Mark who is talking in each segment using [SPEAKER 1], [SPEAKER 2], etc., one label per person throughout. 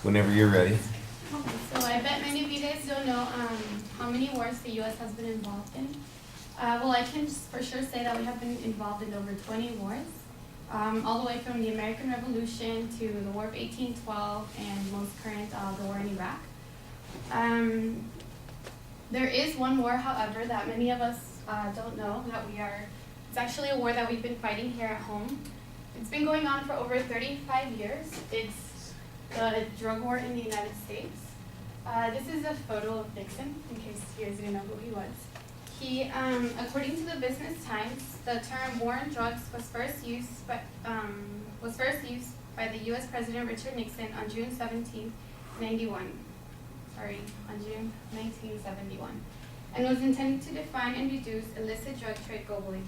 [SPEAKER 1] Whenever you're ready.
[SPEAKER 2] Okay, so I bet many of you guys don't know how many wars the U.S. has been involved in. Well, I can for sure say that we have been involved in over 20 wars, all the way from the American Revolution to the War of 1812 and most current, the war in Iraq. There is one war, however, that many of us don't know that it's actually a war that we've been fighting here at home. It's been going on for over 35 years. It's the drug war in the United States. This is a photo of Nixon, in case you guys didn't know who he was. He, according to the Business Times, the term war on drugs was first used by the U.S. President Richard Nixon on June 1971, and was intended to define and reduce illicit drug trade globally.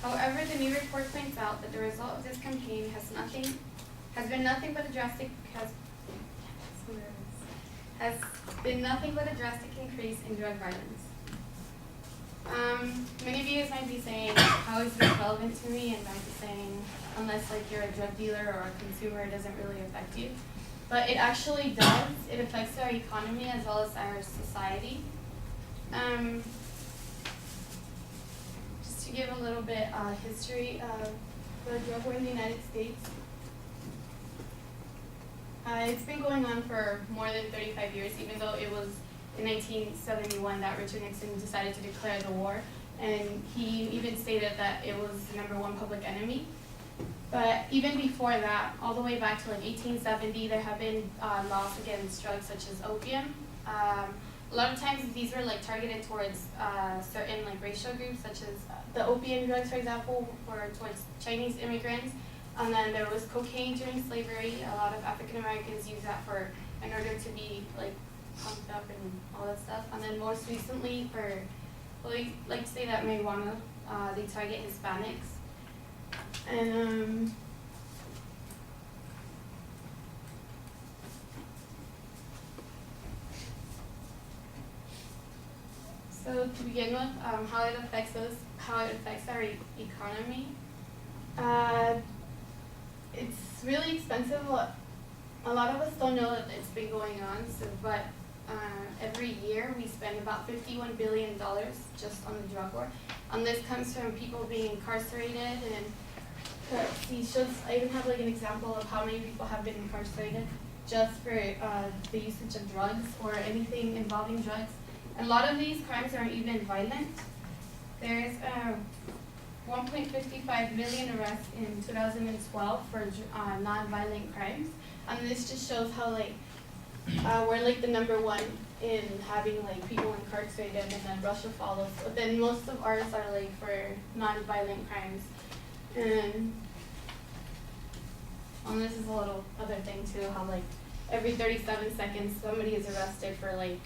[SPEAKER 2] However, the new report points out that the result of this campaign has been nothing but a drastic increase in drug violence. Many of you guys might be saying, how is this relevant to me? And might be saying, unless like you're a drug dealer or a consumer, it doesn't really affect you. But it actually does. It affects our economy as well as our society. Just to give a little bit history of the drug war in the United States. It's been going on for more than 35 years, even though it was in 1971 that Richard Nixon decided to declare the war. And he even stated that it was the #1 public enemy. But even before that, all the way back to like 1870, there have been laws against drugs such as opium. A lot of times these were like targeted towards certain like racial groups, such as the opium drugs, for example, were towards Chinese immigrants. And then there was cocaine during slavery. A lot of African Americans used that in order to be like pumped up and all that stuff. And then most recently we like to say that marijuana, they target Hispanics. And so to begin with, how it affects our economy. It's really expensive. A lot of us don't know that it's been going on. But every year we spend about $51 billion just on the drug war. And this comes from people being incarcerated. And I even have like an example of how many people have been incarcerated just for the usage of drugs or anything involving drugs. And a lot of these crimes aren't even violent. There's 1.55 million arrests in 2012 for non-violent crimes, and this just shows how we're like the #1 in having like people incarcerated, and then Russia follows. But then most of ours are like for non-violent crimes, and this is a little other thing too, how like every 37 seconds somebody is arrested for like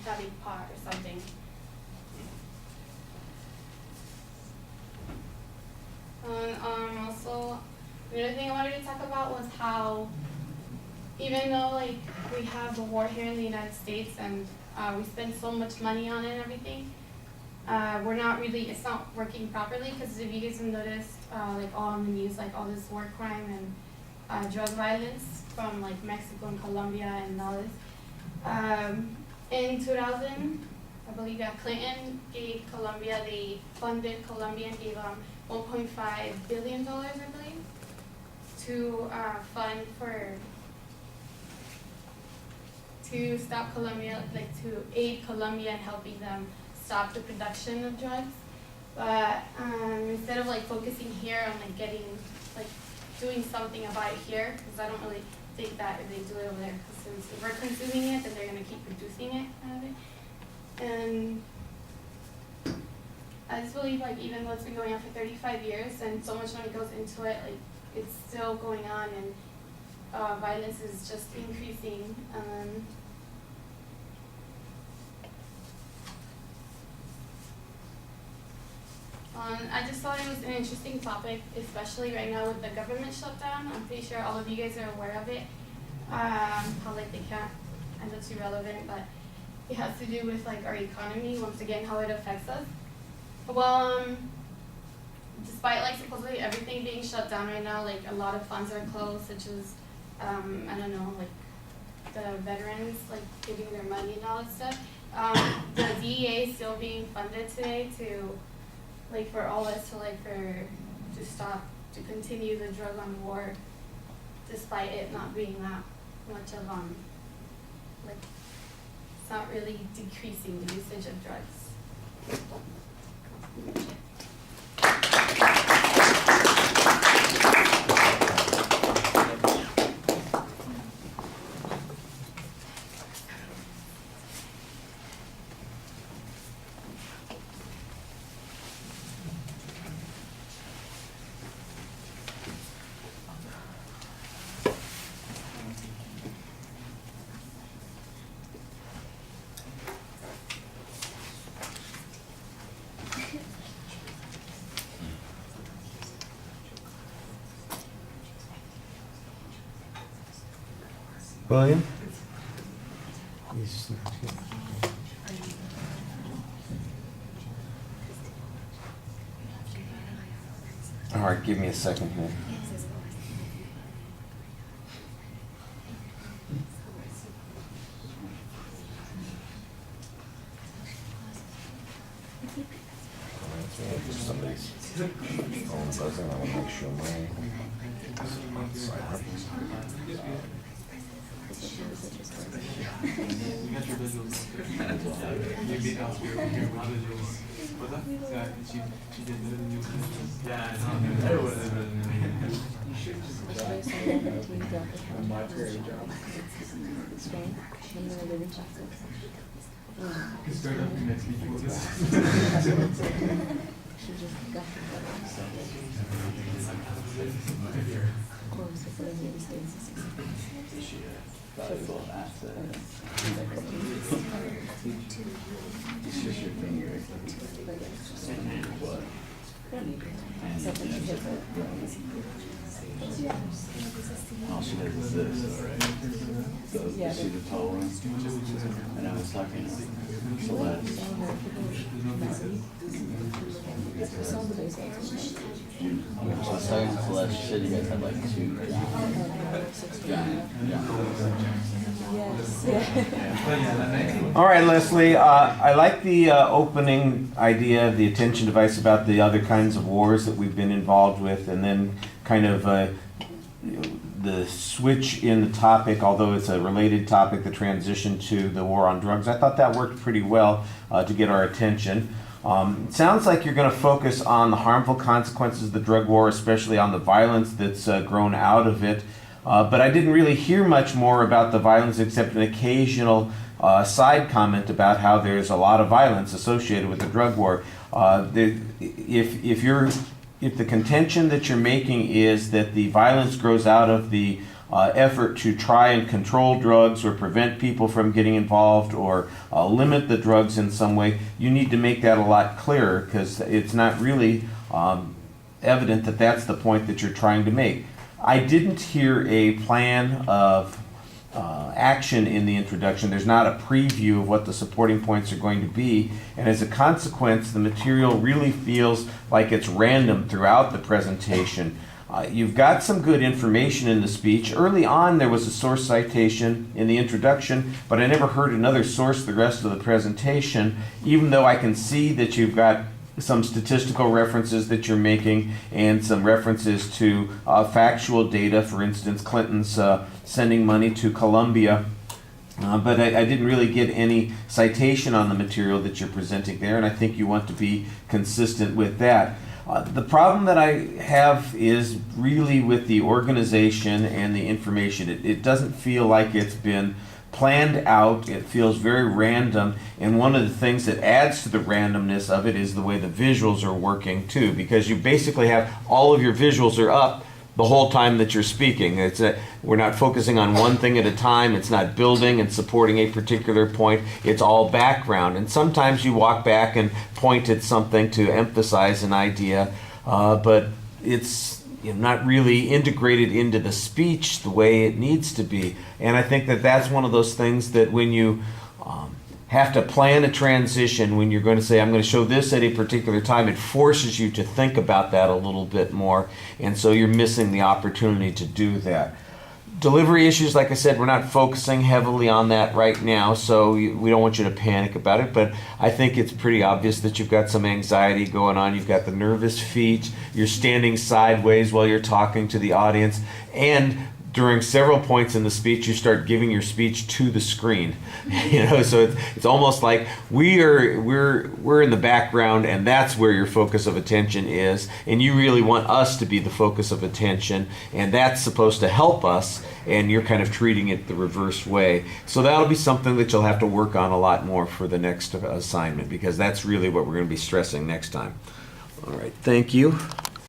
[SPEAKER 2] having pot or something. Also, another thing I wanted to talk about was how, even though like we have a war here in the United States and we spend so much money on it and everything, it's not working properly, because if you guys have noticed, like all on the news, like all this war crime and drug violence from like Mexico and Colombia and all this. In 2000, I believe that Clinton gave Colombia, they funded Colombia and gave them $1.5 billion, I believe, to stop Colombia, like to aid Colombia in helping them stop the production of drugs. But instead of like focusing here on doing something about it here, because I don't really think that if they do it over there, because since if we're consuming it, then they're gonna keep producing it, kind of thing. And I just believe like even though it's been going on for 35 years and so much money goes into it, like it's still going on, and violence is just increasing. I just thought it was an interesting topic, especially right now with the government shutdown. I'm pretty sure all of you guys are aware of it. How like they can't, I know it's irrelevant, but it has to do with like our economy, once again, how it affects us. Well, despite like supposedly everything being shut down right now, like a lot of funds are closed, such as I don't know, like veterans, like giving their money and all that stuff. The DEA is still being funded today to, like, for all us to, like, to stop, to continue the drug on war, despite it not being that much of, like, it's not really decreasing the usage of drugs.
[SPEAKER 1] William?
[SPEAKER 3] All right, give me a second here. Somebody's phone buzzing. I want to make sure mine is on silent.
[SPEAKER 4] You got your visuals. You beat out your visuals. What's that? Yeah, she did better than you. Yeah, I know. Everyone did better than me. You should just my career job.
[SPEAKER 5] Spain, when we were living in Chester.
[SPEAKER 4] Can start up next week.
[SPEAKER 5] She just got the course for the United States.
[SPEAKER 6] Valuable asset. It's just your finger. And what?
[SPEAKER 5] Except when she hit the
[SPEAKER 6] All she does is this, alright? So
[SPEAKER 5] Yeah,
[SPEAKER 6] you see the tall one? And I was talking to Celeste.
[SPEAKER 5] some of the basics.
[SPEAKER 6] I was talking to Celeste, she said you guys have like two giant.
[SPEAKER 5] Yes, yeah.
[SPEAKER 1] All right, Leslie, I like the opening idea of the attention device about the other kinds of wars that we've been involved with, and then kind of the switch in the topic, although it's a related topic, the transition to the war on drugs. I thought that worked pretty well to get our attention. It sounds like you're going to focus on the harmful consequences of the drug war, especially on the violence that's grown out of it. But I didn't really hear much more about the violence except an occasional side comment about how there's a lot of violence associated with the drug war. If the contention that you're making is that the violence grows out of the effort to try and control drugs or prevent people from getting involved or limit the drugs in some way, you need to make that a lot clearer, because it's not really evident that that's the point that you're trying to make. I didn't hear a plan of action in the introduction. There's not a preview of what the supporting points are going to be, and as a consequence, the material really feels like it's random throughout the presentation. You've got some good information in the speech. Early on, there was a source citation in the introduction, but I never heard another source the rest of the presentation, even though I can see that you've got some statistical references that you're making and some references to factual data. For instance, Clinton's sending money to Colombia. But I didn't really get any citation on the material that you're presenting there, and I think you want to be consistent with that. The problem that I have is really with the organization and the information. It doesn't feel like it's been planned out. It feels very random, and one of the things that adds to the randomness of it is the way the visuals are working too, because you basically have all of your visuals are up the whole time that you're speaking. We're not focusing on one thing at a time. It's not building and supporting a particular point. It's all background, and sometimes you walk back and point at something to emphasize an idea, but it's not really integrated into the speech the way it needs to be. And I think that that's one of those things that when you have to plan a transition, when you're going to say, I'm going to show this at a particular time, it forces you to think about that a little bit more. And so you're missing the opportunity to do that. Delivery issues, like I said, we're not focusing heavily on that right now, so we don't want you to panic about it. But I think it's pretty obvious that you've got some anxiety going on. You've got the nervous feet. You're standing sideways while you're talking to the audience, and during several points in the speech, you start giving your speech to the screen. So it's almost like we're in the background, and that's where your focus of attention is. And you really want us to be the focus of attention, and that's supposed to help us. And you're kind of treating it the reverse way. So that'll be something that you'll have to work on a lot more for the next assignment, because that's really what we're going to be stressing next time. All right, thank you.